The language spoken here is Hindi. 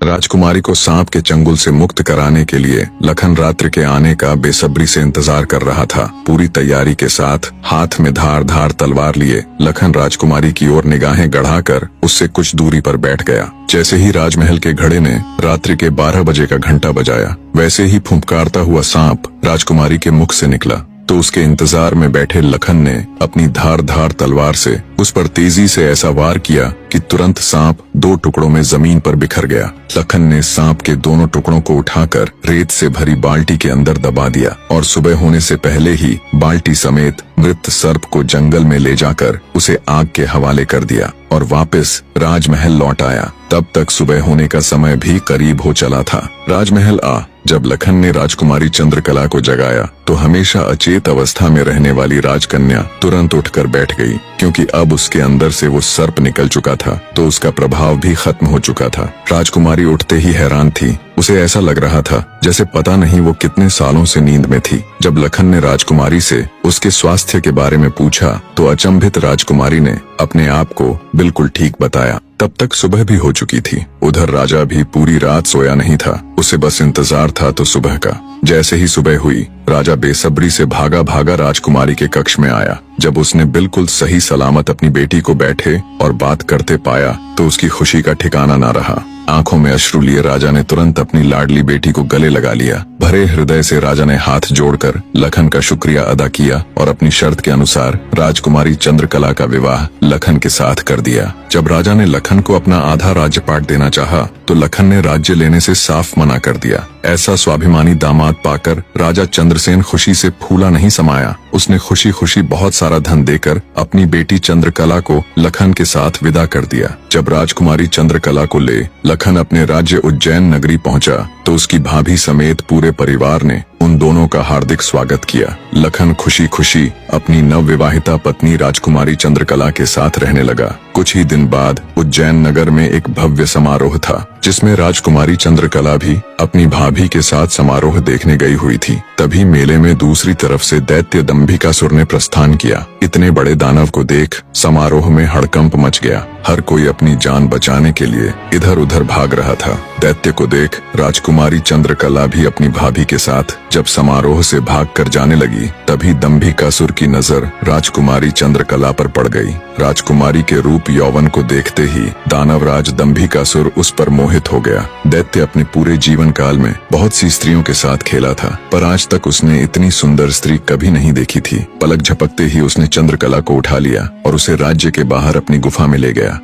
राजकुमारी को सांप के चंगुल से मुक्त कराने के लिए लखन रात्रि के आने का बेसब्री से इंतजार कर रहा था। पूरी तैयारी के साथ हाथ में धार धार तलवार लिए लखन राजकुमारी की ओर निगाहें गड़ाकर उससे कुछ दूरी पर बैठ गया। जैसे ही राजमहल के घड़े ने रात्रि के 12 बजे का घंटा बजाया, वैसे ही फुंफकारता हुआ सांप राजकुमारी के मुख से निकला तो उसके इंतजार में बैठे लखन ने अपनी धार धार तलवार से उस पर तेजी से ऐसा वार किया कि तुरंत सांप 2 टुकड़ों में जमीन पर बिखर गया। लखन ने सांप के दोनों टुकड़ों को उठाकर रेत से भरी बाल्टी के अंदर दबा दिया और सुबह होने से पहले ही बाल्टी समेत मृत सर्प को जंगल में ले जाकर उसे आग के हवाले कर दिया और वापस राजमहल लौट आया। तब तक सुबह होने का समय भी करीब हो चला था। राजमहल जब लखन ने राजकुमारी चंद्रकला को जगाया तो हमेशा अचेत अवस्था में रहने वाली राजकन्या तुरंत उठकर बैठ गई, क्योंकि अब उसके अंदर से वो सर्प निकल चुका था तो उसका प्रभाव भी खत्म हो चुका था। राजकुमारी उठते ही हैरान थी। उसे ऐसा लग रहा था जैसे पता नहीं वो कितने सालों से नींद में थी। जब लखन ने राजकुमारी से उसके स्वास्थ्य के बारे में पूछा तो अचंभित राजकुमारी ने अपने आप को बिल्कुल ठीक बताया। तब तक सुबह भी हो चुकी थी। उधर राजा भी पूरी रात सोया नहीं था, उसे बस इंतजार था तो सुबह का। जैसे ही सुबह हुई, राजा बेसब्री से भागा भागा राजकुमारी के कक्ष में आया। जब उसने बिल्कुल सही सलामत अपनी बेटी को बैठे और बात करते पाया तो उसकी खुशी का ठिकाना न रहा। आंखों में अश्रु लिए राजा ने तुरंत अपनी लाडली बेटी को गले लगा लिया। भरे हृदय से राजा ने हाथ जोड़कर लखन का शुक्रिया अदा किया और अपनी शर्त के अनुसार राजकुमारी चंद्रकला का विवाह लखन के साथ कर दिया। जब राजा ने लखन को अपना आधा राज्यपाट देना चाहा तो लखन ने राज्य लेने से साफ मना कर दिया। ऐसा स्वाभिमानी दामाद पाकर राजा चंद्रसेन खुशी से फूला नहीं समाया। उसने खुशी खुशी बहुत सारा धन देकर अपनी बेटी चंद्रकला को लखन के साथ विदा कर दिया। जब राजकुमारी चंद्रकला को ले लखन अपने राज्य उज्जैन नगरी पहुंचा तो उसकी भाभी समेत पूरे परिवार ने उन दोनों का हार्दिक स्वागत किया। लखन खुशी खुशी अपनी नवविवाहिता पत्नी राजकुमारी चंद्रकला के साथ रहने लगा। कुछ ही दिन बाद उज्जैन नगर में एक भव्य समारोह था, जिसमें राजकुमारी चंद्रकला भी अपनी भाभी के साथ समारोह देखने गई हुई थी। तभी मेले में दूसरी तरफ से दैत्य दंभिकासुर ने प्रस्थान किया। इतने बड़े दानव को देख समारोह में हड़कंप मच गया। हर कोई अपनी जान बचाने के लिए इधर उधर भाग रहा था। दैत्य को देख राजकुमारी चंद्रकला भी अपनी भाभी के साथ जब समारोह से भागकर जाने लगी, तभी दंभिकासुर की नजर राजकुमारी चंद्रकला पर पड़ गई। राजकुमारी के रूप यौवन को देखते ही दानवराज दंभिकासुर उस पर मोहित हो गया। दैत्य अपने पूरे जीवन काल में बहुत सी स्त्रियों के साथ खेला था, पर आज तक उसने इतनी सुंदर स्त्री कभी नहीं देखी थी। पलक झपकते ही उसने चंद्रकला को उठा लिया और उसे राज्य के बाहर अपनी गुफा में ले गया।